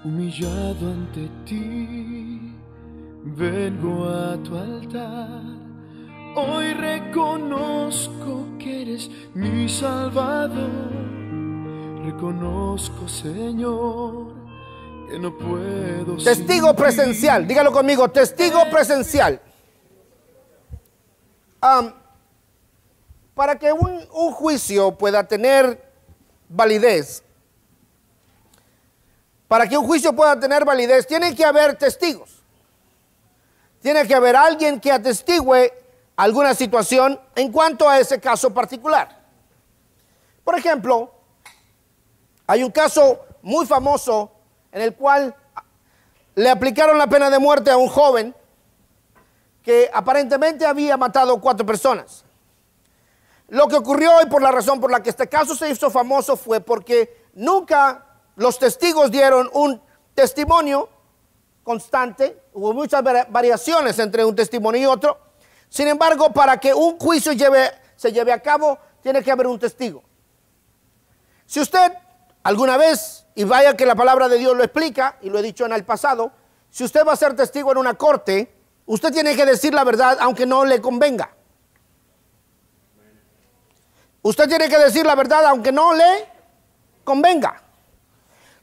Humillado ante ti, vengo a tu altar. Hoy reconozco que eres mi Salvador. Reconozco, Señor, que no puedo. Testigo presencial, dígalo conmigo, testigo presencial. Para que un juicio pueda tener validez, tiene que haber testigos. Tiene que haber alguien que atestigue alguna situación en cuanto a ese caso particular. Por ejemplo, hay un caso muy famoso en el cual le aplicaron la pena de muerte a un joven que aparentemente había matado 4 personas. Lo que ocurrió y por la razón por la que este caso se hizo famoso fue porque nunca los testigos dieron un testimonio constante. Hubo muchas variaciones entre un testimonio y otro. Sin embargo, para que un juicio se lleve a cabo, tiene que haber un testigo. Si usted alguna vez, y vaya que la palabra de Dios lo explica, y lo he dicho en el pasado, si usted va a ser testigo en una corte, usted tiene que decir la verdad aunque no le convenga. Usted tiene que decir la verdad aunque no le convenga.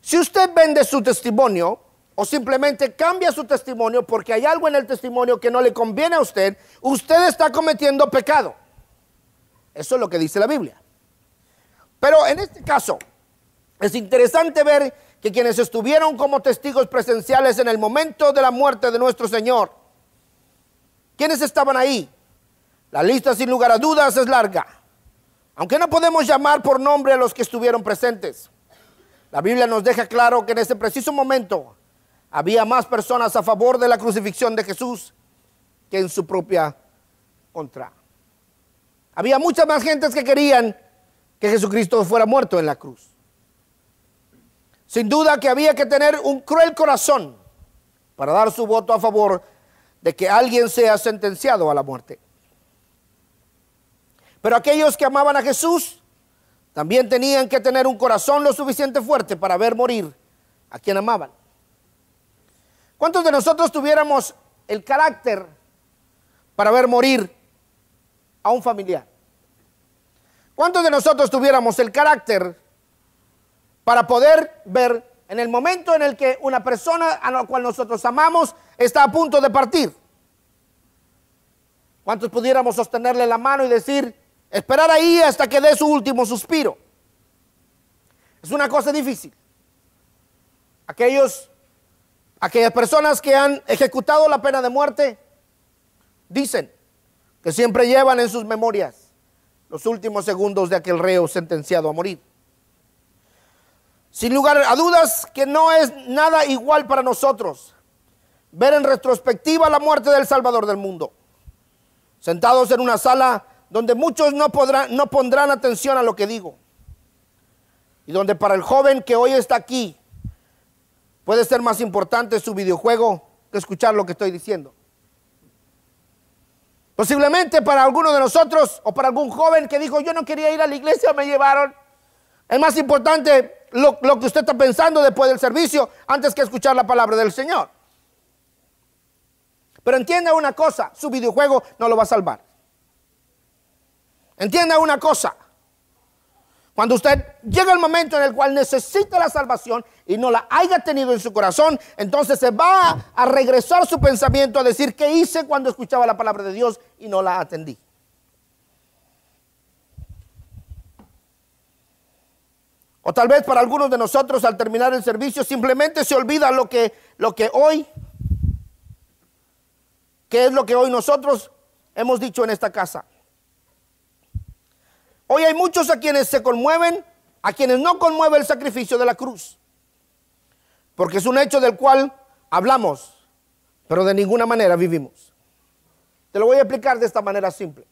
Si usted vende su testimonio o simplemente cambia su testimonio porque hay algo en el testimonio que no le conviene a usted, usted está cometiendo pecado. Eso es lo que dice la Biblia. Pero en este caso, es interesante ver que quienes estuvieron como testigos presenciales en el momento de la muerte de nuestro Señor, ¿quiénes estaban ahí? La lista sin lugar a dudas es larga, aunque no podemos llamar por nombre a los que estuvieron presentes. La Biblia nos deja claro que en ese preciso momento había más personas a favor de la crucifixión de Jesús que en su propia contra. Había muchas más gentes que querían que Jesucristo fuera muerto en la cruz. Sin duda que había que tener un cruel corazón para dar su voto a favor de que alguien sea sentenciado a la muerte. Pero aquellos que amaban a Jesús también tenían que tener un corazón lo suficiente fuerte para ver morir a quien amaban. ¿Cuántos de nosotros tuviéramos el carácter para ver morir a un familiar? ¿Cuántos de nosotros tuviéramos el carácter para poder ver en el momento en el que una persona a la cual nosotros amamos está a punto de partir? ¿Cuántos pudiéramos sostenerle la mano y decir, esperar ahí hasta que dé su último suspiro? Es una cosa difícil. Aquellas personas que han ejecutado la pena de muerte dicen que siempre llevan en sus memorias los últimos segundos de aquel reo sentenciado a morir. Sin lugar a dudas que no es nada igual para nosotros ver en retrospectiva la muerte del Salvador del mundo, sentados en una sala donde muchos no pondrán atención a lo que digo, y donde para el joven que hoy está aquí puede ser más importante su videojuego que escuchar lo que estoy diciendo. Posiblemente para alguno de nosotros o para algún joven que dijo, yo no quería ir a la iglesia, me llevaron. Es más importante lo que usted está pensando después del servicio antes que escuchar la palabra del Señor. Pero entienda una cosa, su videojuego no lo va a salvar. Entienda una cosa, cuando usted llega el momento en el cual necesita la salvación y no la haya tenido en su corazón, entonces se va a regresar su pensamiento a decir, ¿qué hice cuando escuchaba la palabra de Dios y no la atendí? O tal vez para algunos de nosotros al terminar el servicio simplemente se olvida qué es lo que hoy nosotros hemos dicho en esta casa. Hoy hay muchos a quienes se conmueven, a quienes no conmueve el sacrificio de la cruz, porque es un hecho del cual hablamos, pero de ninguna manera vivimos. Te lo voy a explicar de esta manera simple.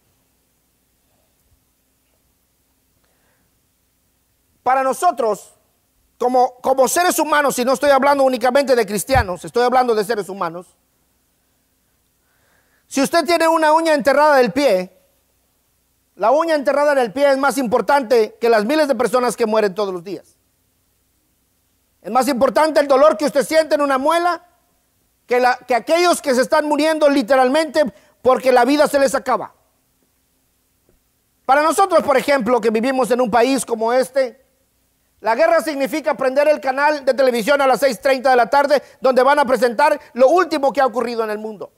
Para nosotros, como seres humanos, y no estoy hablando únicamente de cristianos, estoy hablando de seres humanos, si usted tiene una uña enterrada del pie, la uña enterrada en el pie es más importante que las miles de personas que mueren todos los días. Es más importante el dolor que usted siente en una muela que aquellos que se están muriendo literalmente porque la vida se les acaba. Para nosotros, por ejemplo, que vivimos en un país como este, la guerra significa prender el canal de televisión a las 6:30 de la tarde, donde van a presentar lo último que ha ocurrido en el mundo.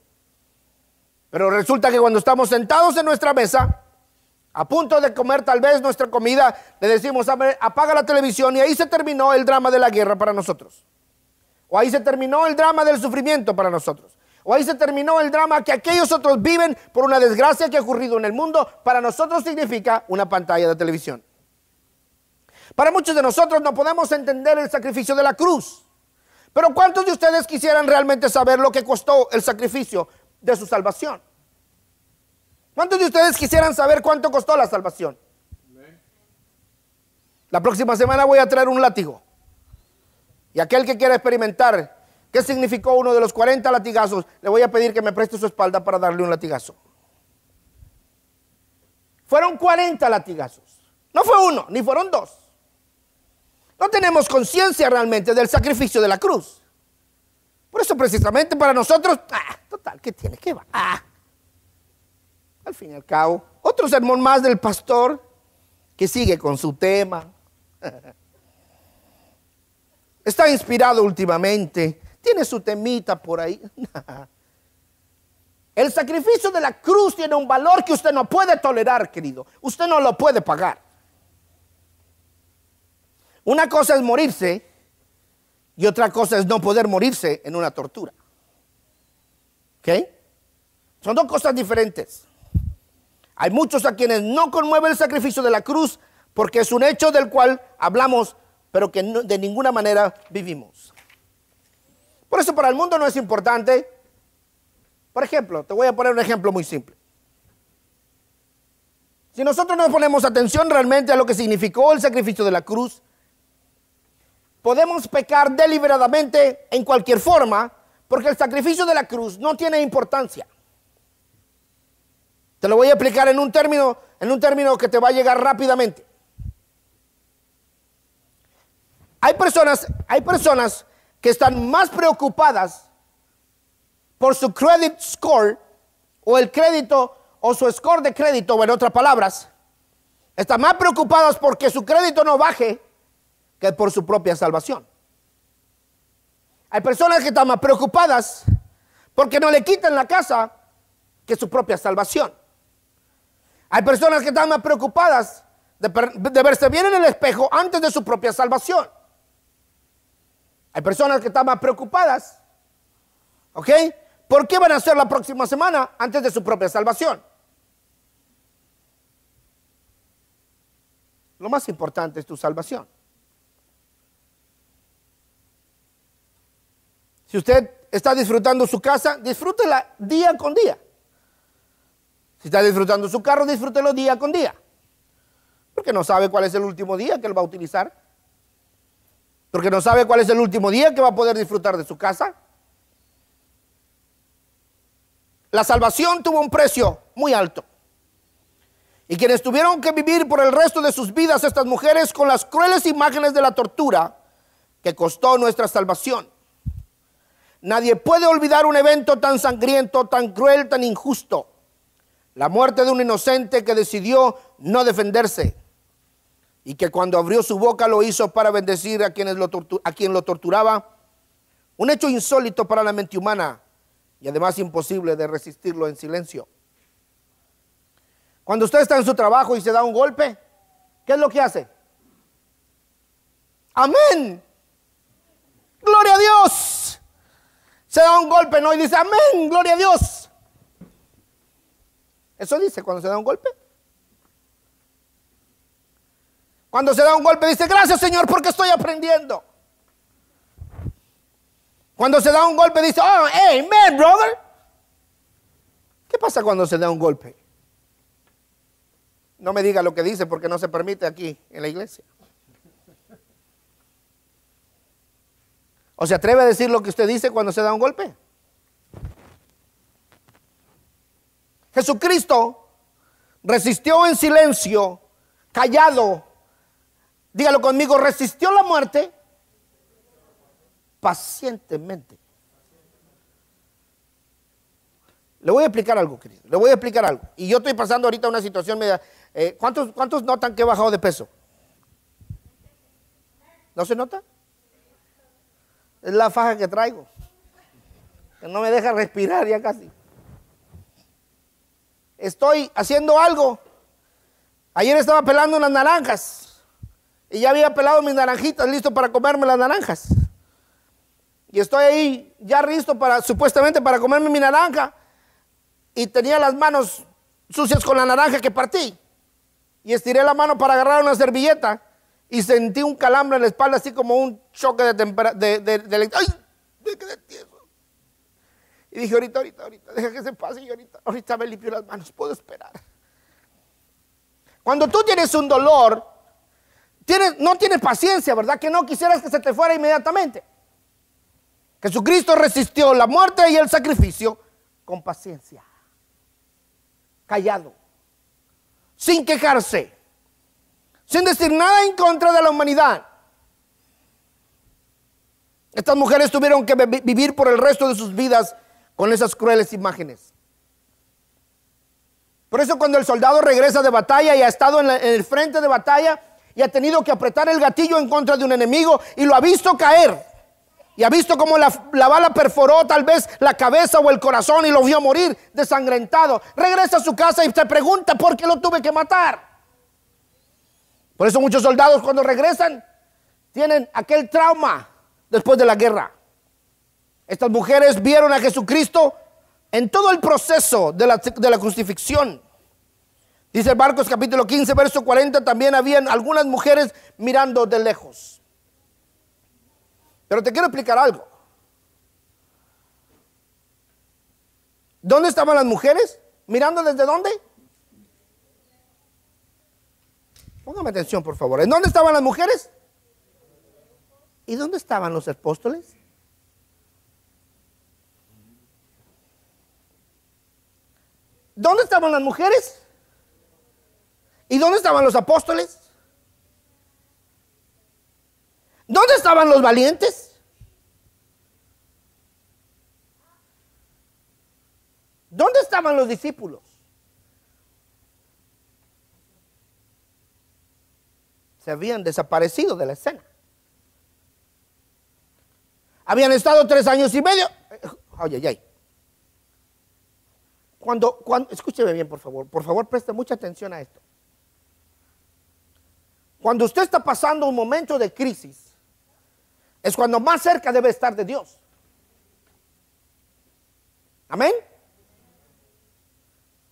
Pero resulta que cuando estamos sentados en nuestra mesa, a punto de comer tal vez nuestra comida, le decimos: apaga la televisión, y ahí se terminó el drama de la guerra para nosotros. O ahí se terminó el drama del sufrimiento para nosotros. O ahí se terminó el drama que aquellos otros viven por una desgracia que ha ocurrido en el mundo. Para nosotros significa una pantalla de televisión. Para muchos de nosotros no podemos entender el sacrificio de la cruz. Pero ¿cuántos de ustedes quisieran realmente saber lo que costó el sacrificio de su salvación? ¿Cuántos de ustedes quisieran saber cuánto costó la salvación? La próxima semana voy a traer un látigo. Y aquel que quiera experimentar qué significó uno de los 40 latigazos, le voy a pedir que me preste su espalda para darle un latigazo. Fueron 40 latigazos. No fue uno, ni fueron dos. No tenemos conciencia realmente del sacrificio de la cruz. Por eso precisamente para nosotros, total, ¿qué tiene? ¿Qué va? Al fin y al cabo, otro sermón más del pastor que sigue con su tema. Está inspirado últimamente, tiene su temita por ahí. El sacrificio de la cruz tiene un valor que usted no puede tolerar, querido. Usted no lo puede pagar. Una cosa es morirse y otra cosa es no poder morirse en una tortura. ¿Ok? Son dos cosas diferentes. Hay muchos a quienes no conmueve el sacrificio de la cruz porque es un hecho del cual hablamos, pero que de ninguna manera vivimos. Por eso para el mundo no es importante. Por ejemplo, te voy a poner un ejemplo muy simple. Si nosotros no ponemos atención realmente a lo que significó el sacrificio de la cruz, podemos pecar deliberadamente en cualquier forma, porque el sacrificio de la cruz no tiene importancia. Te lo voy a explicar en un término que te va a llegar rápidamente. Hay personas que están más preocupadas por su credit score, o el crédito, o su score de crédito, o en otras palabras, están más preocupadas porque su crédito no baje que por su propia salvación. Hay personas que están más preocupadas porque no le quitan la casa que su propia salvación. Hay personas que están más preocupadas de verse bien en el espejo antes de su propia salvación. Hay personas que están más preocupadas, ¿ok?, ¿por qué van a hacer la próxima semana antes de su propia salvación? Lo más importante es tu salvación. Si usted está disfrutando su casa, disfrútela día con día. Si está disfrutando su carro, disfrútelo día con día. Porque no sabe cuál es el último día que él va a utilizar. Porque no sabe cuál es el último día que va a poder disfrutar de su casa. La salvación tuvo un precio muy alto. Y quienes tuvieron que vivir por el resto de sus vidas, estas mujeres, con las crueles imágenes de la tortura que costó nuestra salvación. Nadie puede olvidar un evento tan sangriento, tan cruel, tan injusto. La muerte de un inocente que decidió no defenderse y que cuando abrió su boca lo hizo para bendecir a quien lo torturaba. Un hecho insólito para la mente humana y además imposible de resistirlo en silencio. Cuando usted está en su trabajo y se da un golpe, ¿qué es lo que hace? ¡Amén! ¡Gloria a Dios! Se da un golpe, ¿no? Y dice, ¡amén! ¡Gloria a Dios! Eso dice cuando se da un golpe. Cuando se da un golpe dice, gracias Señor porque estoy aprendiendo. Cuando se da un golpe dice, oh, amen, brother. ¿Qué pasa cuando se da un golpe? No me diga lo que dice porque no se permite aquí en la iglesia. ¿O se atreve a decir lo que usted dice cuando se da un golpe? Jesucristo resistió en silencio, callado. Dígalo conmigo, resistió la muerte pacientemente. Le voy a explicar algo, querido. Le voy a explicar algo. Y yo estoy pasando ahorita una situación media. ¿Cuántos notan que he bajado de peso? ¿No se nota? Es la faja que traigo, que no me deja respirar ya casi. Estoy haciendo algo. Ayer estaba pelando unas naranjas y ya había pelado mis naranjitas, listo para comerme las naranjas. Y estoy ahí ya listo para, supuestamente para comerme mi naranja, y tenía las manos sucias con la naranja que partí. Y estiré la mano para agarrar una servilleta y sentí un calambre en la espalda, así como un choque de temperatura. ¡Ay! Me quedé tieso. Y dije, ahorita, deja que se pase y ahorita me limpio las manos, puedo esperar. Cuando tú tienes un dolor, no tienes paciencia, ¿verdad? Que no quisieras que se te fuera inmediatamente. Jesucristo resistió la muerte y el sacrificio con paciencia, callado, sin quejarse, sin decir nada en contra de la humanidad. Estas mujeres tuvieron que vivir por el resto de sus vidas con esas crueles imágenes. Por eso cuando el soldado regresa de batalla y ha estado en el frente de batalla y ha tenido que apretar el gatillo en contra de un enemigo y lo ha visto caer y ha visto cómo la bala perforó tal vez la cabeza o el corazón y lo vio morir desangrentado, regresa a su casa y se pregunta por qué lo tuve que matar. Por eso muchos soldados cuando regresan tienen aquel trauma después de la guerra. Estas mujeres vieron a Jesucristo en todo el proceso de la crucifixión. Dice Marcos capítulo 15, verso 40, también habían algunas mujeres mirando de lejos. Pero te quiero explicar algo. ¿Dónde estaban las mujeres? ¿Mirando desde dónde? Póngame atención, por favor. ¿En dónde estaban las mujeres? ¿Y dónde estaban los apóstoles? ¿Dónde estaban las mujeres? ¿Y dónde estaban los apóstoles? ¿Dónde estaban los valientes? ¿Dónde estaban los discípulos? Se habían desaparecido de la escena. Habían estado 3 años y medio. Ay. Escúcheme bien, por favor, preste mucha atención a esto. Cuando usted está pasando un momento de crisis, es cuando más cerca debe estar de Dios. Amén.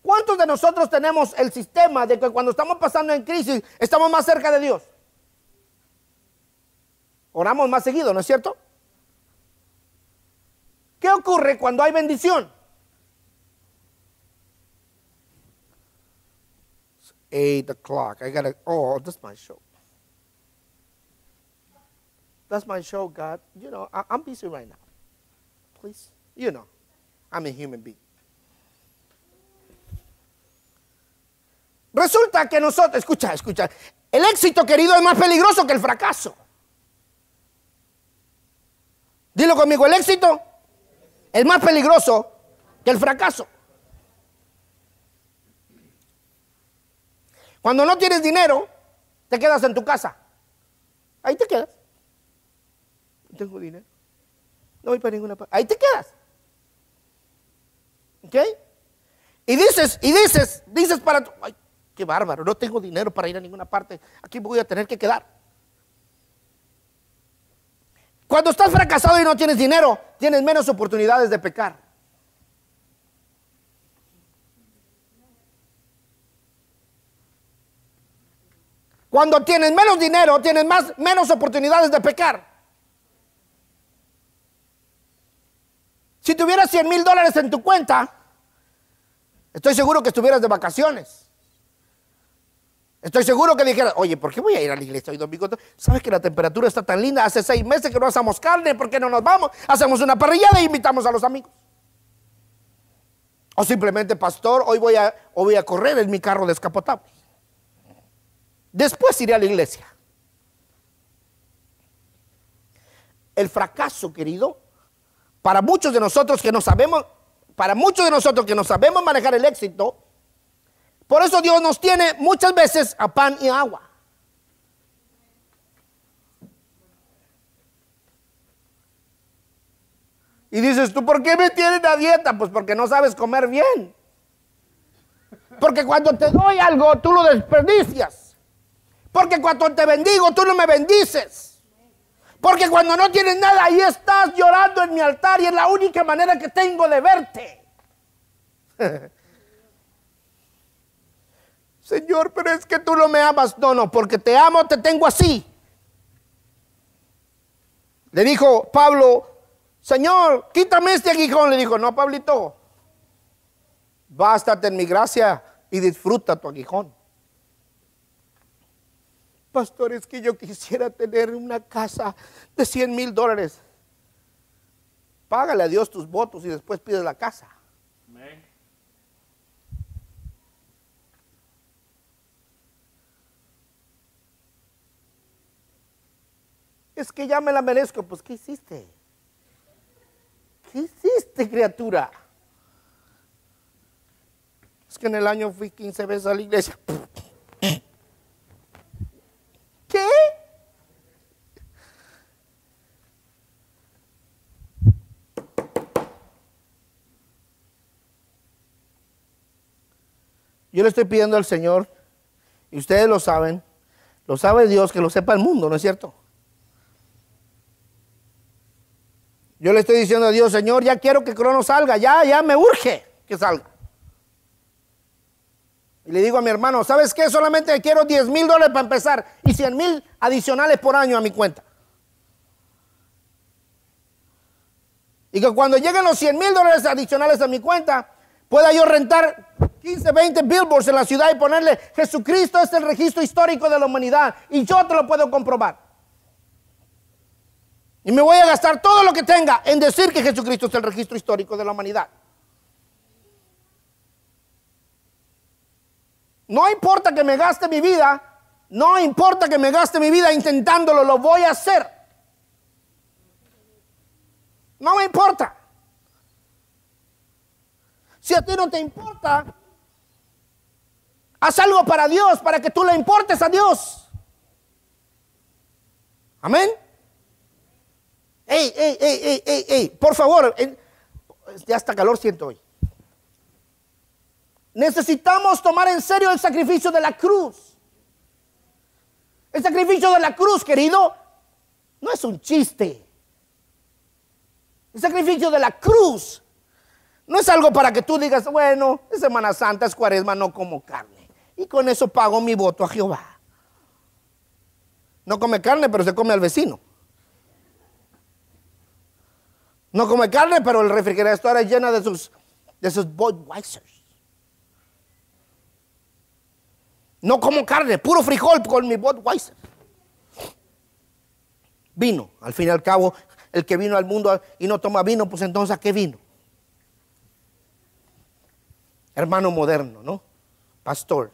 ¿Cuántos de nosotros tenemos el sistema de que cuando estamos pasando en crisis, estamos más cerca de Dios? Oramos más seguido, ¿no es cierto? ¿Qué ocurre cuando hay bendición? 8 o'clock. That's my show. That's my show, God. You know, I'm busy right now. Please. You know, I'm a human being. Resulta que nosotros, escucha. El éxito, querido, es más peligroso que el fracaso. Dilo conmigo, el éxito es más peligroso que el fracaso. Cuando no tienes dinero, te quedas en tu casa. Ahí te quedas. No tengo dinero. No voy para ninguna parte. Ahí te quedas. ¿Ok? Y dices para tu... Ay, qué bárbaro, no tengo dinero para ir a ninguna parte. Aquí voy a tener que quedar. Cuando estás fracasado y no tienes dinero, tienes menos oportunidades de pecar. Cuando tienes menos dinero, tienes menos oportunidades de pecar. Si tuvieras $100,000 en tu cuenta, estoy seguro que estuvieras de vacaciones. Estoy seguro que dijeras, oye, ¿por qué voy a ir a la iglesia hoy domingo? ¿Sabes que la temperatura está tan linda? Hace 6 meses que no hacemos carne, ¿por qué no nos vamos? Hacemos una parrillada e invitamos a los amigos. O simplemente, pastor, hoy voy a correr en mi carro descapotable. Después iré a la iglesia. el fracaso, querido, para muchos de nosotros que no sabemos, manejar el éxito. Por eso Dios nos tiene muchas veces a pan y agua. Y dices tú, ¿por qué me tienen a dieta? Pues porque no sabes comer bien. Porque cuando te doy algo, tú lo desperdicias. Porque cuando te bendigo, tú no me bendices. Porque cuando no tienes nada, ahí estás llorando en mi altar y es la única manera que tengo de verte. Señor, pero es que tú no me amas. No, porque te amo, te tengo así. Le dijo Pablo, Señor, quítame este aguijón. Le dijo, no, Pablito, bástate en mi gracia y disfruta tu aguijón. Pastor, es que yo quisiera tener una casa de $100,000. Págale a Dios tus votos y después pides la casa. Amén. Es que ya me la merezco. Pues, ¿qué hiciste? ¿Qué hiciste, criatura? Es que en el año fui 15 veces a la iglesia. ¿Qué? Yo le estoy pidiendo al Señor, y ustedes lo saben, lo sabe Dios, que lo sepa el mundo, ¿no es cierto? Yo le estoy diciendo a Dios, Señor, ya quiero que Crono salga, ya me urge que salga. Y le digo a mi hermano, ¿sabes qué? Solamente quiero $10,000 para empezar y 100,000 adicionales por año a mi cuenta. Y que cuando lleguen los $100,000 adicionales a mi cuenta, pueda yo rentar 15, 20 billboards en la ciudad y ponerle, Jesucristo es el registro histórico de la humanidad y yo te lo puedo comprobar. Y me voy a gastar todo lo que tenga en decir que Jesucristo es el registro histórico de la humanidad. No importa que me gaste mi vida, intentándolo, lo voy a hacer. No me importa. Si a ti no te importa, haz algo para Dios, para que tú le importes a Dios. Amén. Ey, por favor, ya hasta calor siento hoy. Necesitamos tomar en serio el sacrificio de la cruz. El sacrificio de la cruz, querido, no es un chiste. El sacrificio de la cruz no es algo para que tú digas, bueno, es Semana Santa, es Cuaresma, no como carne. Y con eso pago mi voto a Jehová. No come carne, pero se come al vecino. No come carne, pero el refrigerador es lleno de sus Budweisers. No como carne, puro frijol con mi Budweiser. Vino, al fin y al cabo, el que vino al mundo y no toma vino, pues entonces ¿a qué vino? Hermano moderno, ¿no? Pastor,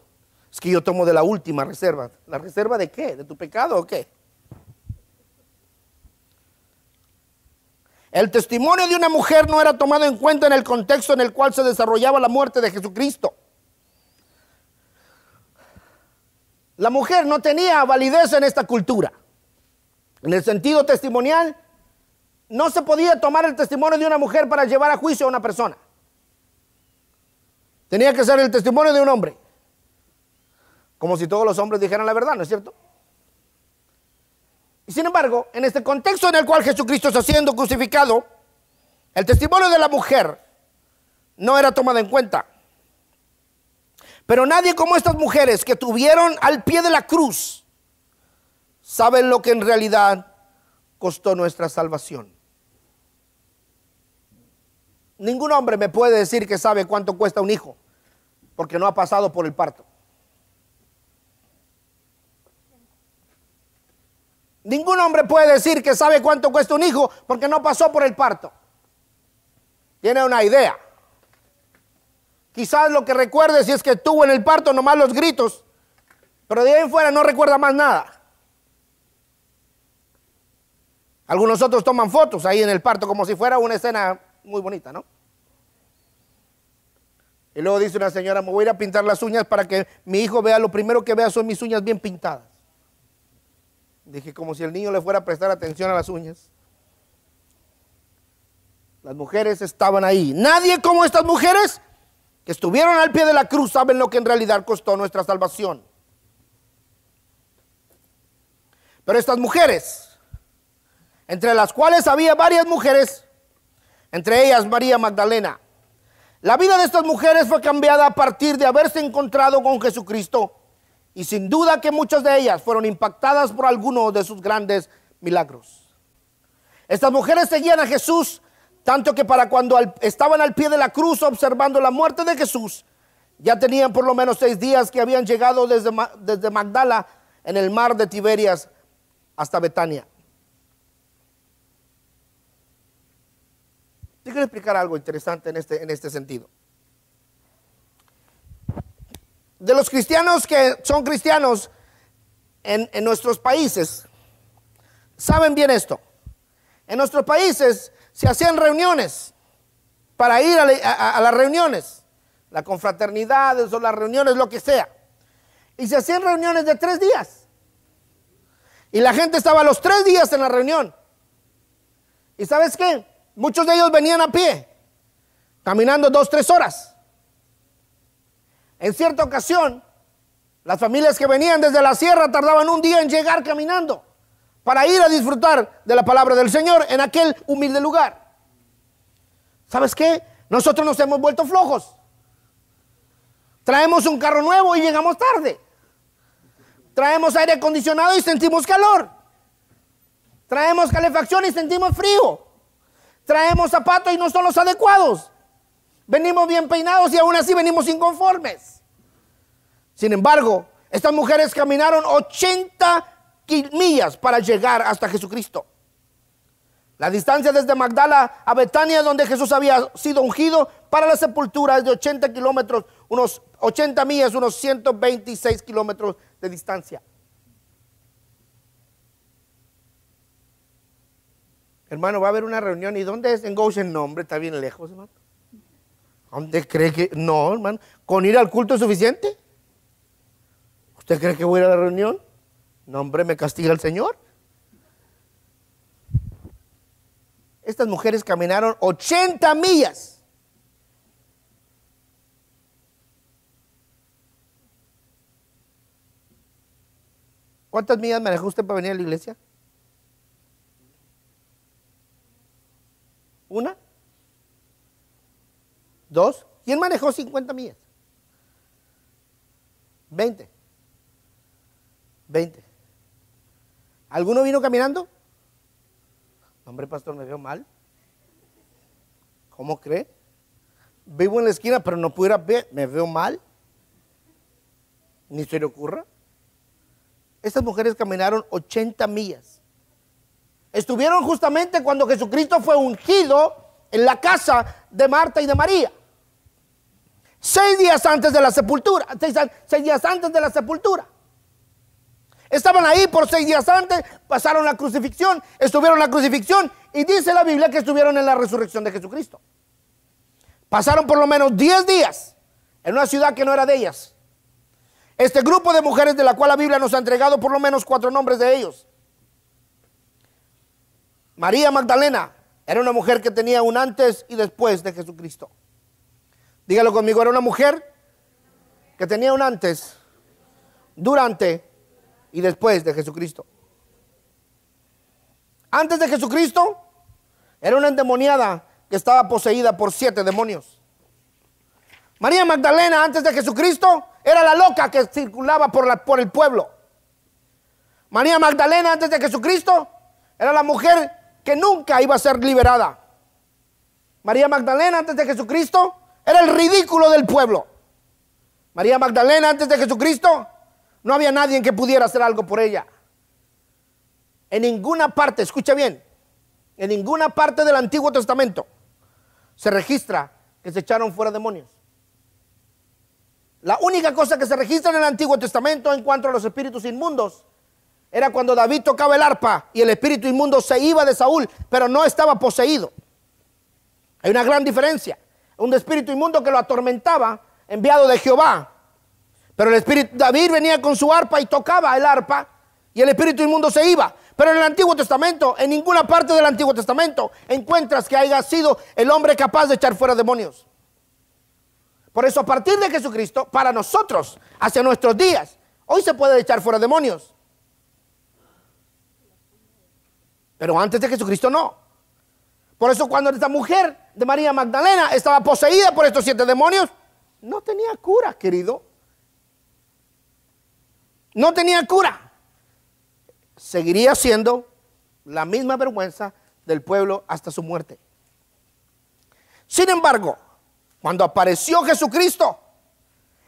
es que yo tomo de la última reserva. ¿La reserva de qué? ¿De tu pecado o qué? El testimonio de una mujer no era tomado en cuenta en el contexto en el cual se desarrollaba la muerte de Jesucristo. La mujer no tenía validez en esta cultura. En el sentido testimonial, no se podía tomar el testimonio de una mujer para llevar a juicio a una persona. Tenía que ser el testimonio de un hombre. Como si todos los hombres dijeran la verdad, ¿no es cierto? Y sin embargo, en este contexto en el cual Jesucristo está siendo crucificado, el testimonio de la mujer no era tomado en cuenta. Pero nadie como estas mujeres que tuvieron al pie de la cruz saben lo que en realidad costó nuestra salvación. Ningún hombre me puede decir que sabe cuánto cuesta un hijo, porque no ha pasado por el parto. Ningún hombre puede decir que sabe cuánto cuesta un hijo, porque no pasó por el parto. Tiene una idea. Quizás lo que recuerde si es que tuvo en el parto nomás los gritos, pero de ahí en fuera no recuerda más nada. Algunos otros toman fotos ahí en el parto como si fuera una escena muy bonita, ¿no? Y luego dice una señora, me voy a ir a pintar las uñas para que mi hijo vea, lo primero que vea son mis uñas bien pintadas. Dije, como si el niño le fuera a prestar atención a las uñas. Las mujeres estaban ahí. Nadie como estas mujeres que estuvieron al pie de la cruz saben lo que en realidad costó nuestra salvación. Pero estas mujeres, entre las cuales había varias mujeres, entre ellas María Magdalena, la vida de estas mujeres fue cambiada a partir de haberse encontrado con Jesucristo, y sin duda que muchas de ellas fueron impactadas por alguno de sus grandes milagros. Estas mujeres seguían a Jesús, tanto que para cuando estaban al pie de la cruz observando la muerte de Jesús, ya tenían por lo menos 6 días que habían llegado desde Magdala en el mar de Tiberias hasta Betania. Te quiero explicar algo interesante en este sentido. De los cristianos que son cristianos en nuestros países, saben bien esto. En nuestros países se hacían reuniones para ir a las reuniones, la confraternidad o las reuniones, lo que sea. Y se hacían reuniones de 3 días. Y la gente estaba los 3 días en la reunión. ¿Y sabes qué? Muchos de ellos venían a pie, caminando 2-3 horas. En cierta ocasión, las familias que venían desde la sierra tardaban un día en llegar caminando para ir a disfrutar de la palabra del Señor en aquel humilde lugar. ¿Sabes qué? Nosotros nos hemos vuelto flojos. Traemos un carro nuevo y llegamos tarde. Traemos aire acondicionado y sentimos calor. Traemos calefacción y sentimos frío. Traemos zapatos y no son los adecuados. Venimos bien peinados y aún así venimos inconformes. Sin embargo, estas mujeres caminaron 80 millas para llegar hasta Jesucristo. La distancia desde Magdala a Betania, donde Jesús había sido ungido para la sepultura, es de 80 kilómetros, unos 80 millas, unos 126 kilómetros de distancia. Hermano, va a haber una reunión. ¿Y dónde es? En Goshen. No, hombre, está bien lejos, hermano. ¿Dónde cree que? No, hermano. ¿Con ir al culto es suficiente? ¿Usted cree que voy a ir a la reunión? No, hombre, me castiga el Señor. Estas mujeres caminaron 80 millas. ¿Cuántas millas manejó usted para venir a la iglesia? ¿1? ¿2? ¿Quién manejó 50 millas? 20. ¿Alguno vino caminando? Hombre, pastor, me veo mal. ¿Cómo cree? Vivo en la esquina, pero no pudiera ver. ¿Me veo mal? Ni se le ocurra. Estas mujeres caminaron 80 millas. Estuvieron justamente cuando Jesucristo fue ungido en la casa de Marta y de María. 6 días antes de la sepultura. 6 días antes de la sepultura. Estaban ahí por 6 días antes, pasaron la crucifixión, estuvieron en la crucifixión y dice la Biblia que estuvieron en la resurrección de Jesucristo. Pasaron por lo menos 10 días en una ciudad que no era de ellas. Este grupo de mujeres de la cual la Biblia nos ha entregado por lo menos 4 nombres de ellos. María Magdalena era una mujer que tenía un antes y después de Jesucristo. Dígalo conmigo, era una mujer que tenía un antes, durante y después de Jesucristo. Antes de Jesucristo era una endemoniada que estaba poseída por 7 demonios. María Magdalena antes de Jesucristo era la loca que circulaba por el pueblo. María Magdalena antes de Jesucristo era la mujer que nunca iba a ser liberada. María Magdalena antes de Jesucristo era el ridículo del pueblo. María Magdalena antes de Jesucristo no había nadie que pudiera hacer algo por ella. En ninguna parte, escucha bien, en ninguna parte del Antiguo Testamento se registra que se echaron fuera demonios. La única cosa que se registra en el Antiguo Testamento en cuanto a los espíritus inmundos era cuando David tocaba el arpa y el espíritu inmundo se iba de Saúl, pero no estaba poseído. Hay una gran diferencia. Un espíritu inmundo que lo atormentaba, enviado de Jehová. Pero el espíritu, David venía con su arpa y tocaba el arpa y el espíritu inmundo se iba. Pero en el Antiguo Testamento, en ninguna parte del Antiguo Testamento encuentras que haya sido el hombre capaz de echar fuera demonios. Por eso, a partir de Jesucristo, para nosotros, hacia nuestros días, hoy se puede echar fuera demonios. Pero antes de Jesucristo no. Por eso cuando esta mujer de María Magdalena estaba poseída por estos 7 demonios, no tenía cura, querido. No tenía cura. Seguiría siendo la misma vergüenza del pueblo hasta su muerte. Sin embargo, cuando apareció Jesucristo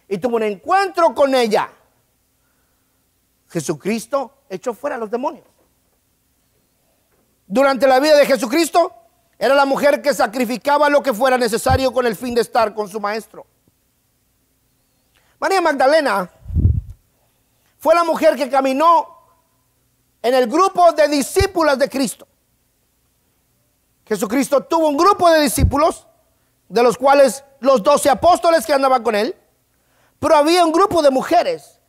y tuvo un encuentro con ella, Jesucristo echó fuera a los demonios. Durante la vida de Jesucristo, era la mujer que sacrificaba lo que fuera necesario con el fin de estar con su maestro. María Magdalena fue la mujer que caminó en el grupo de discípulas de Cristo. Jesucristo tuvo un grupo de discípulos, de los cuales los 12 apóstoles que andaban con él, pero había un grupo de mujeres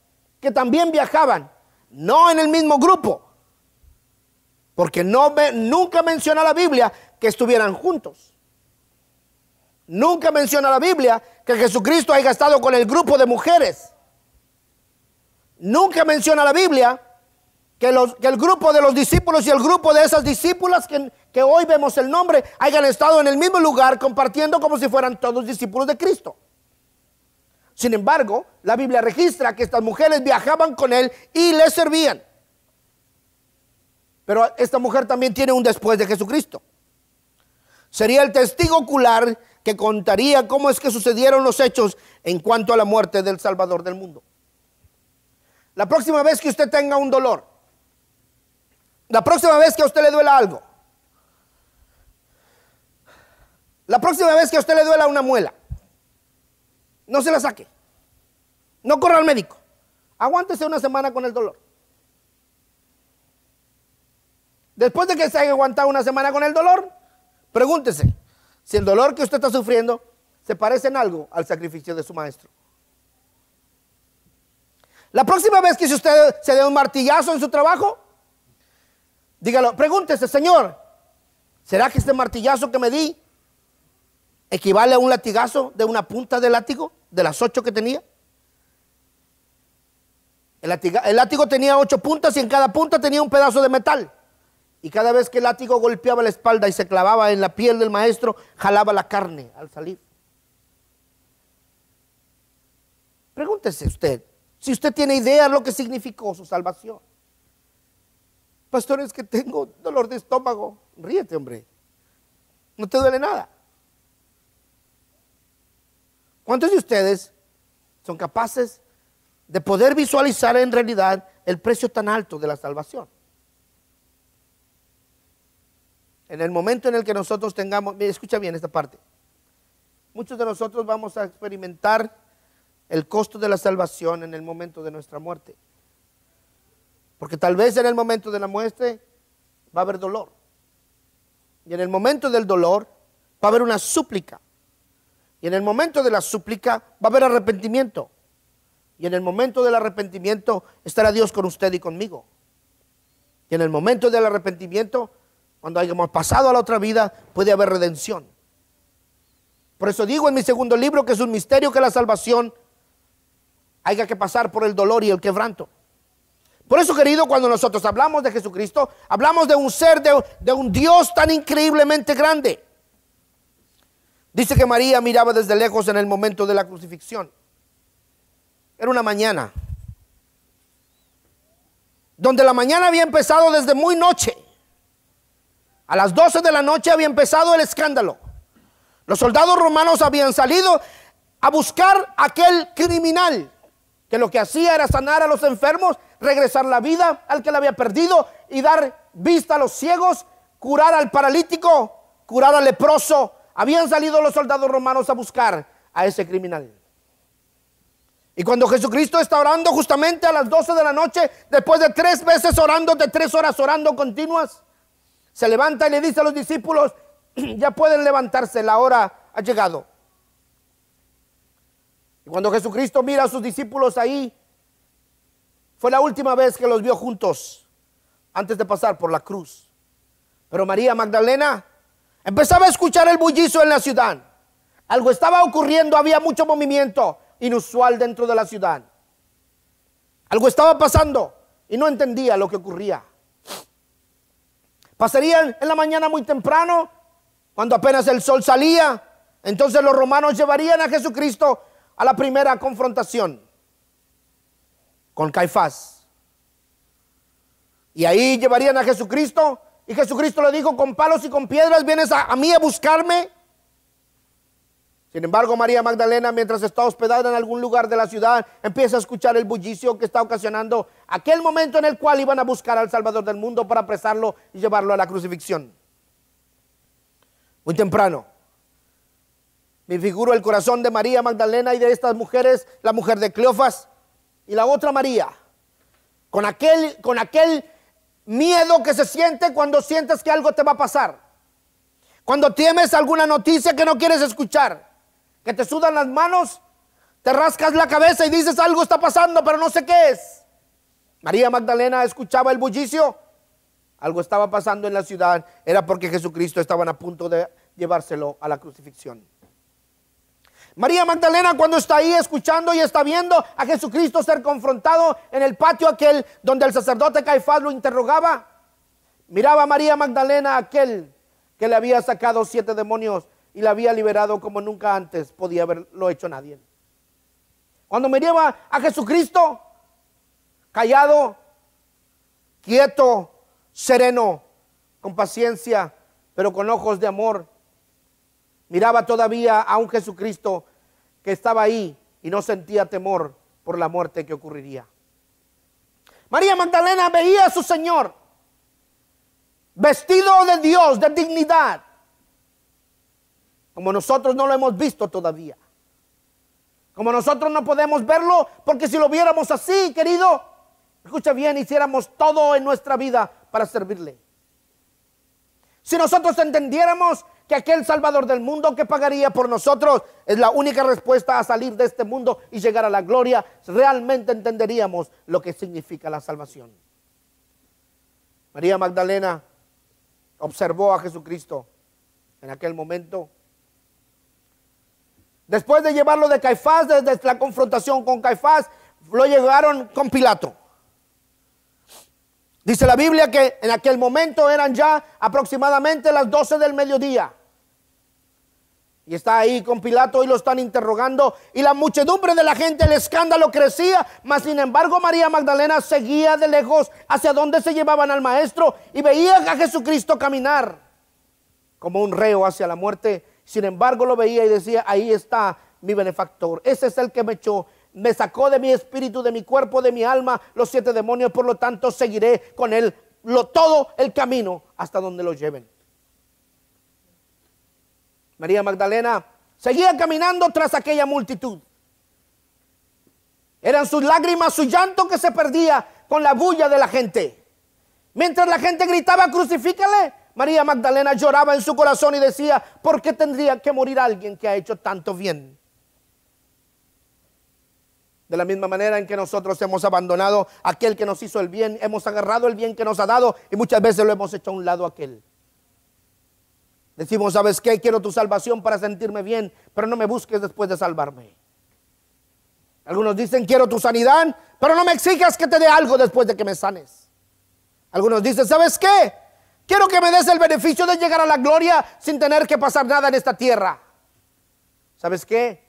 que también viajaban, no en el mismo grupo, porque nunca menciona la Biblia que estuvieran juntos. Nunca menciona la Biblia que Jesucristo haya estado con el grupo de mujeres. Nunca menciona la Biblia que el grupo de los discípulos y el grupo de esas discípulas que hoy vemos el nombre hayan estado en el mismo lugar compartiendo como si fueran todos discípulos de Cristo. Sin embargo, la Biblia registra que estas mujeres viajaban con él y le servían. Pero esta mujer también tiene un después de Jesucristo. Sería el testigo ocular que contaría cómo es que sucedieron los hechos en cuanto a la muerte del Salvador del mundo. La próxima vez que usted tenga un dolor, la próxima vez que a usted le duela algo, la próxima vez que a usted le duela una muela, no se la saque. No corra al médico. Aguántese una semana con el dolor. Después de que se haya aguantado una semana con el dolor, pregúntese si el dolor que usted está sufriendo se parece en algo al sacrificio de su maestro. La próxima vez que si usted se dé un martillazo en su trabajo, dígalo, pregúntese, Señor, ¿será que este martillazo que me di equivale a un latigazo de una punta de látigo, de las 8 que tenía? El látigo tenía 8 puntas y en cada punta tenía un pedazo de metal. Y cada vez que el látigo golpeaba la espalda y se clavaba en la piel del maestro, jalaba la carne al salir. Pregúntese usted, si usted tiene idea de lo que significó su salvación. Pastor, es que tengo dolor de estómago. Ríete, hombre. No te duele nada. ¿Cuántos de ustedes son capaces de poder visualizar en realidad el precio tan alto de la salvación? En el momento en el que nosotros tengamos, escucha bien esta parte, muchos de nosotros vamos a experimentar el costo de la salvación en el momento de nuestra muerte. Porque tal vez en el momento de la muerte va a haber dolor. Y en el momento del dolor va a haber una súplica. Y en el momento de la súplica va a haber arrepentimiento. Y en el momento del arrepentimiento estará Dios con usted y conmigo. Y en el momento del arrepentimiento, cuando hayamos pasado a la otra vida, puede haber redención. Por eso digo en mi segundo libro que es un misterio que la salvación haya que pasar por el dolor y el quebranto. Por eso, querido, cuando nosotros hablamos de Jesucristo, hablamos de un ser, de un Dios tan increíblemente grande. Dice que María miraba desde lejos en el momento de la crucifixión. Era una mañana, donde la mañana había empezado desde muy noche. A las 12 de la noche había empezado el escándalo. Los soldados romanos habían salido a buscar a aquel criminal que lo que hacía era sanar a los enfermos, regresar la vida al que la había perdido y dar vista a los ciegos, curar al paralítico, curar al leproso. Habían salido los soldados romanos a buscar a ese criminal. Y cuando Jesucristo está orando justamente a las 12 de la noche, después de 3 veces orando, de 3 horas orando continuas, se levanta y le dice a los discípulos, ya pueden levantarse, la hora ha llegado. Y cuando Jesucristo mira a sus discípulos ahí, fue la última vez que los vio juntos antes de pasar por la cruz. Pero María Magdalena empezaba a escuchar el bullicio en la ciudad. Algo estaba ocurriendo, había mucho movimiento inusual dentro de la ciudad. Algo estaba pasando y no entendía lo que ocurría. Pasarían en la mañana muy temprano, cuando apenas el sol salía. Entonces los romanos llevarían a Jesucristo a la primera confrontación con Caifás. Y ahí llevarían a Jesucristo. Y Jesucristo le dijo, con palos y con piedras vienes a mí a buscarme. Sin embargo, María Magdalena, mientras está hospedada en algún lugar de la ciudad, empieza a escuchar el bullicio que está ocasionando aquel momento en el cual iban a buscar al Salvador del mundo para apresarlo y llevarlo a la crucifixión. Muy temprano, me figuro el corazón de María Magdalena y de estas mujeres, la mujer de Cleofas y la otra María, con aquel miedo que se siente cuando sientes que algo te va a pasar, cuando temes alguna noticia que no quieres escuchar, que te sudan las manos, te rascas la cabeza y dices algo está pasando, pero no sé qué es. María Magdalena escuchaba el bullicio, algo estaba pasando en la ciudad, era porque Jesucristo estaban a punto de llevárselo a la crucifixión. María Magdalena, cuando está ahí escuchando y está viendo a Jesucristo ser confrontado en el patio aquel donde el sacerdote Caifás lo interrogaba, miraba a María Magdalena, aquel que le había sacado 7 demonios y la había liberado como nunca antes podía haberlo hecho nadie. Cuando miraba a Jesucristo, callado, quieto, sereno, con paciencia, pero con ojos de amor, miraba todavía a un Jesucristo que estaba ahí y no sentía temor por la muerte que ocurriría. María Magdalena veía a su Señor vestido de Dios, de dignidad, como nosotros no lo hemos visto todavía. Como nosotros no podemos verlo, porque si lo viéramos así, querido, escucha bien, hiciéramos todo en nuestra vida para servirle. Si nosotros entendiéramos que aquel Salvador del mundo que pagaría por nosotros es la única respuesta a salir de este mundo y llegar a la gloria, realmente entenderíamos lo que significa la salvación. María Magdalena observó a Jesucristo en aquel momento. Después de llevarlo de Caifás, desde la confrontación con Caifás, lo llevaron con Pilato. Dice la Biblia que en aquel momento eran ya aproximadamente las 12 del mediodía. Y está ahí con Pilato y lo están interrogando. Y la muchedumbre de la gente, el escándalo crecía. Mas sin embargo María Magdalena seguía de lejos hacia donde se llevaban al maestro. Y veía a Jesucristo caminar como un reo hacia la muerte. Sin embargo lo veía y decía, ahí está mi benefactor. Ese es el que me echó. Me sacó de mi espíritu, de mi cuerpo, de mi alma, los 7 demonios. Por lo tanto seguiré con él todo el camino hasta donde lo lleven. María Magdalena seguía caminando tras aquella multitud. Eran sus lágrimas, su llanto que se perdía con la bulla de la gente. Mientras la gente gritaba, crucifícale, María Magdalena lloraba en su corazón y decía, ¿por qué tendría que morir alguien que ha hecho tanto bien? De la misma manera en que nosotros hemos abandonado a aquel que nos hizo el bien, hemos agarrado el bien que nos ha dado y muchas veces lo hemos hecho a un lado a aquel. Decimos, ¿sabes qué? Quiero tu salvación para sentirme bien, pero no me busques después de salvarme. Algunos dicen, quiero tu sanidad, pero no me exijas que te dé algo después de que me sanes. Algunos dicen, ¿sabes qué? Quiero que me des el beneficio de llegar a la gloria sin tener que pasar nada en esta tierra. ¿Sabes qué?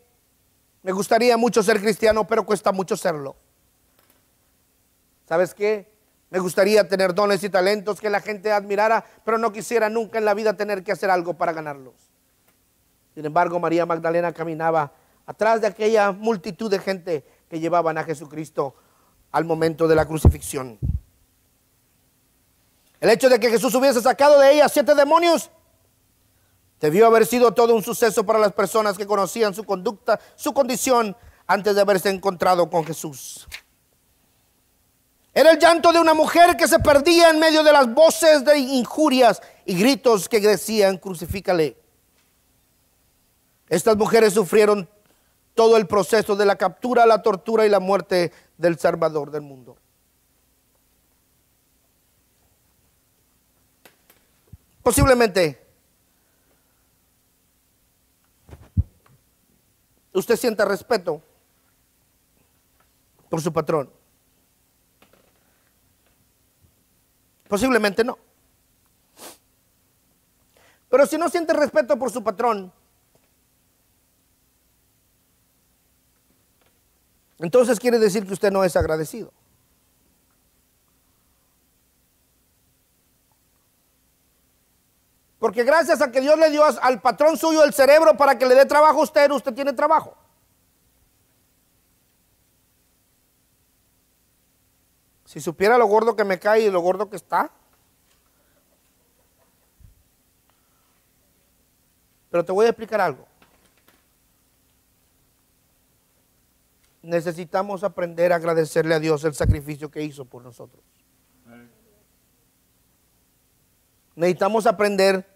Me gustaría mucho ser cristiano, pero cuesta mucho serlo. ¿Sabes qué? Me gustaría tener dones y talentos que la gente admirara, pero no quisiera nunca en la vida tener que hacer algo para ganarlos. Sin embargo, María Magdalena caminaba atrás de aquella multitud de gente que llevaban a Jesucristo al momento de la crucifixión. El hecho de que Jesús hubiese sacado de ella 7 demonios debió haber sido todo un suceso para las personas que conocían su conducta, su condición antes de haberse encontrado con Jesús. Era el llanto de una mujer que se perdía en medio de las voces de injurias y gritos que decían: crucifícale. Estas mujeres sufrieron todo el proceso de la captura, la tortura y la muerte del Salvador del mundo. Posiblemente usted sienta respeto por su patrón. Posiblemente no. Pero si no siente respeto por su patrón, entonces quiere decir que usted no es agradecido. Porque gracias a que Dios le dio al patrón suyo el cerebro para que le dé trabajo a usted, usted tiene trabajo. Si supiera lo gordo que me cae y lo gordo que está. Pero te voy a explicar algo. Necesitamos aprender a agradecerle a Dios el sacrificio que hizo por nosotros. Necesitamos aprender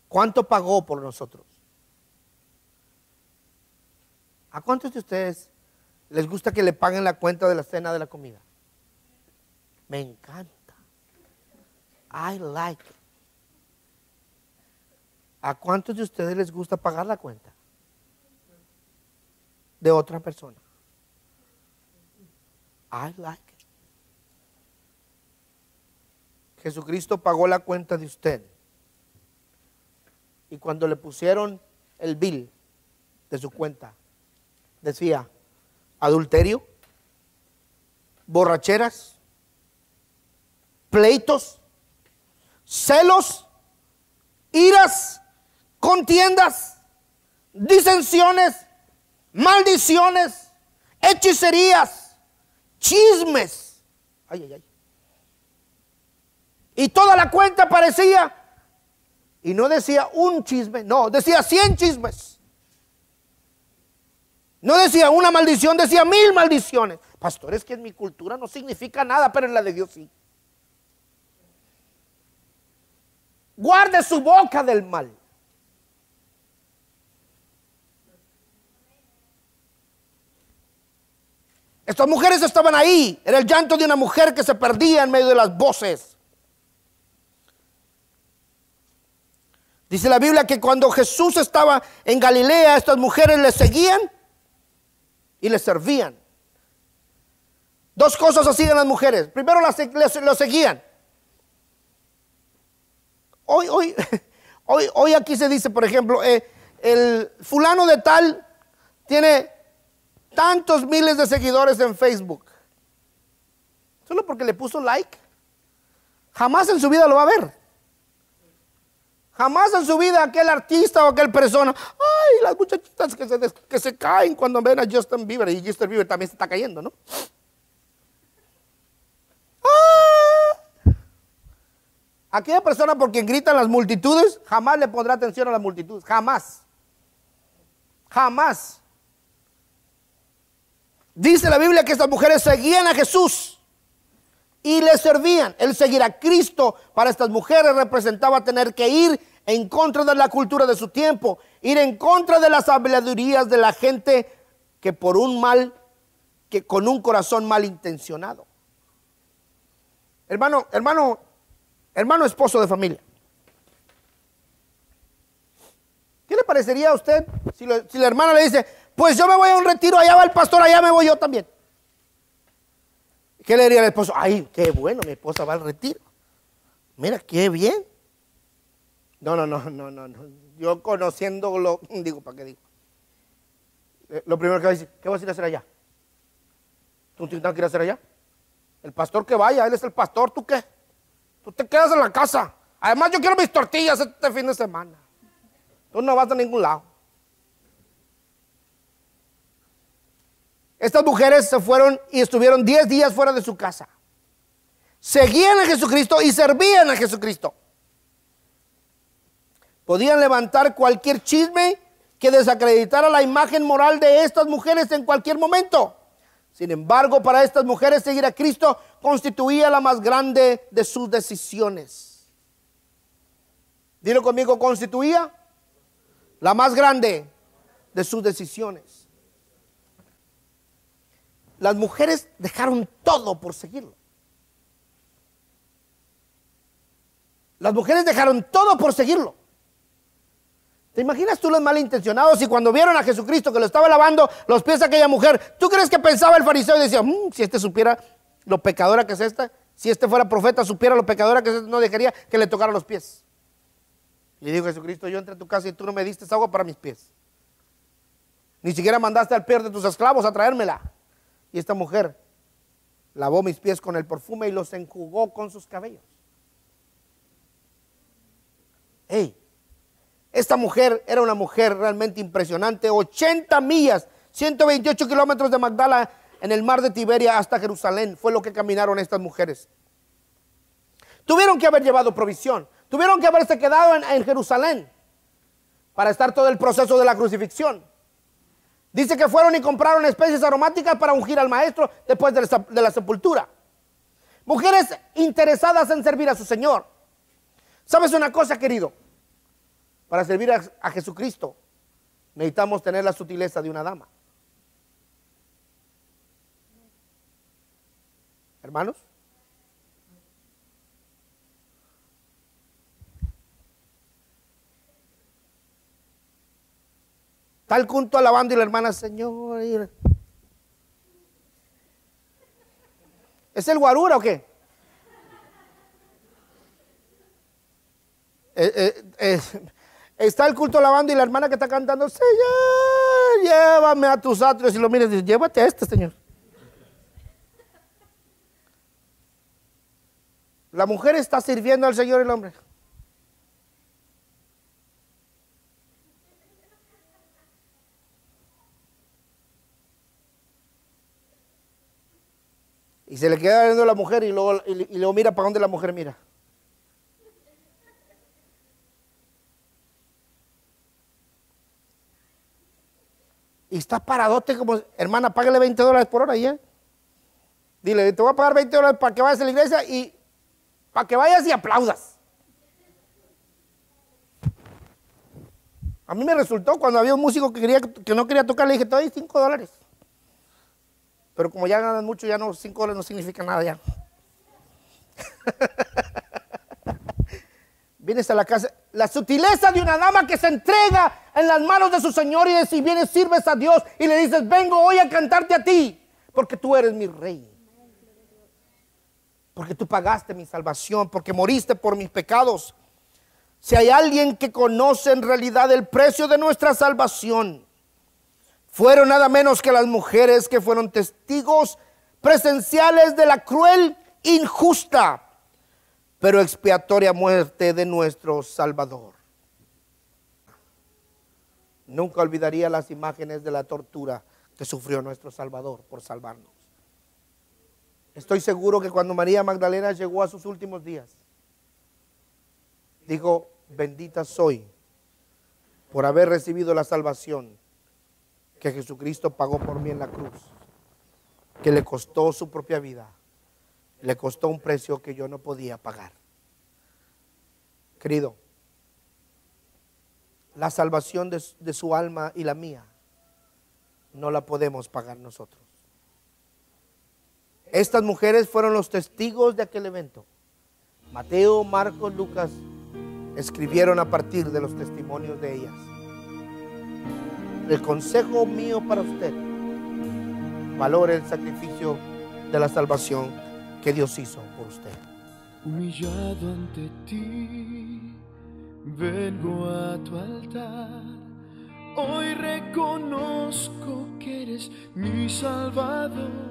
cuánto pagó por nosotros. ¿A cuántos de ustedes les gusta que le paguen la cuenta de la cena de la comida? Me encanta. I like it. ¿A cuántos de ustedes les gusta pagar la cuenta de otra persona? I like it. Jesucristo pagó la cuenta de usted. Y cuando le pusieron el bill de su cuenta, decía: adulterio, borracheras, pleitos, celos, iras, contiendas, disensiones, maldiciones, hechicerías, chismes. Ay, ay, ay. Y toda la cuenta parecía, y no decía un chisme, no, decía 100 chismes. No decía una maldición, decía 1000 maldiciones. Pastor, es que en mi cultura no significa nada, pero en la de Dios sí. Guarde su boca del mal. Estas mujeres estaban ahí. Era el llanto de una mujer que se perdía en medio de las voces. Dice la Biblia que cuando Jesús estaba en Galilea, estas mujeres le seguían y le servían. Dos cosas hacían las mujeres. Primero lo seguían. Hoy aquí se dice, por ejemplo, el fulano de tal tiene tantos miles de seguidores en Facebook. Solo porque le puso like. Jamás en su vida lo va a ver. Jamás en su vida aquel artista o aquel persona. Ay, las muchachitas que se caen cuando ven a Justin Bieber. Y Justin Bieber también se está cayendo, ¿no? Aquella persona por quien gritan las multitudes, jamás le pondrá atención a las multitudes. Jamás. Jamás. Dice la Biblia que estas mujeres seguían a Jesús y le servían. El seguir a Cristo para estas mujeres representaba tener que ir en contra de la cultura de su tiempo, ir en contra de las habladurías de la gente que por que con un corazón malintencionado. Hermano esposo de familia, ¿qué le parecería a usted si la hermana le dice: pues yo me voy a un retiro, allá va el pastor, allá me voy yo también? ¿Qué le diría al esposo? Ay, qué bueno, mi esposa va al retiro. Mira, qué bien. No. Yo conociéndolo, digo, ¿para qué digo? Lo primero que va a decir: ¿qué vas a ir a hacer allá? ¿Tú tienes que ir a hacer allá? El pastor que vaya, él es el pastor, ¿tú qué? Tú te quedas en la casa. Además, yo quiero mis tortillas este fin de semana. Tú no vas a ningún lado. Estas mujeres se fueron y estuvieron 10 días fuera de su casa. Seguían a Jesucristo y servían a Jesucristo. Podían levantar cualquier chisme que desacreditara la imagen moral de estas mujeres en cualquier momento. Sin embargo, para estas mujeres seguir a Cristo constituía la más grande de sus decisiones. Dilo conmigo, constituía la más grande de sus decisiones. Las mujeres dejaron todo por seguirlo. Las mujeres dejaron todo por seguirlo. ¿Te imaginas tú los malintencionados y cuando vieron a Jesucristo que lo estaba lavando los pies a aquella mujer? ¿Tú crees que pensaba el fariseo y decía, si este supiera lo pecadora que es esta, si este fuera profeta, supiera lo pecadora que es esta, no dejaría que le tocara los pies? Le dijo Jesucristo, yo entré a tu casa y tú no me diste agua para mis pies. Ni siquiera mandaste al peor de tus esclavos a traérmela. Y esta mujer lavó mis pies con el perfume y los enjugó con sus cabellos. Hey, esta mujer era una mujer realmente impresionante. 80 millas, 128 kilómetros de Magdala en el mar de Tiberia hasta Jerusalén fue lo que caminaron estas mujeres. Tuvieron que haber llevado provisión. Tuvieron que haberse quedado en Jerusalén para estar todo el proceso de la crucifixión. Dice que fueron y compraron especies aromáticas para ungir al maestro después de la sepultura. Mujeres interesadas en servir a su Señor. ¿Sabes una cosa, querido? Para servir a Jesucristo necesitamos tener la sutileza de una dama. Hermanos. Está el culto alabando y la hermana, Señor. ¿Es el guarura o qué? Está el culto alabando y la hermana que está cantando, Señor, llévame a tus atrios. Y lo miras y dice, llévate a este, Señor. La mujer está sirviendo al Señor y el hombre. Y se le queda viendo a la mujer y luego mira para donde la mujer mira. Y está paradote como, hermana, págale $20 por hora ya. Dile, te voy a pagar $20 para que vayas a la iglesia y para que vayas y aplaudas. A mí me resultó cuando había un músico que no quería tocar, le dije, te doy $5. Pero como ya ganan mucho, ya no, $5 no significa nada ya. Vienes a la casa, la sutileza de una dama que se entrega en las manos de su Señor y si vienes sirves a Dios y le dices, vengo hoy a cantarte a ti, porque tú eres mi rey. Porque tú pagaste mi salvación, porque moriste por mis pecados. Si hay alguien que conoce en realidad el precio de nuestra salvación, fueron nada menos que las mujeres que fueron testigos presenciales de la cruel, injusta, pero expiatoria muerte de nuestro Salvador. Nunca olvidaría las imágenes de la tortura que sufrió nuestro Salvador por salvarnos. Estoy seguro que cuando María Magdalena llegó a sus últimos días, dijo, bendita soy por haber recibido la salvación que Jesucristo pagó por mí en la cruz, que le costó su propia vida, le costó un precio que yo no podía pagar. Querido, la salvación de su alma y la mía no la podemos pagar nosotros. Estas mujeres fueron los testigos de aquel evento. Mateo, Marcos, Lucas escribieron a partir de los testimonios de ellas. El consejo mío para usted, valore el sacrificio de la salvación que Dios hizo por usted. Humillado ante ti, vengo a tu altar. Hoy reconozco que eres mi Salvador.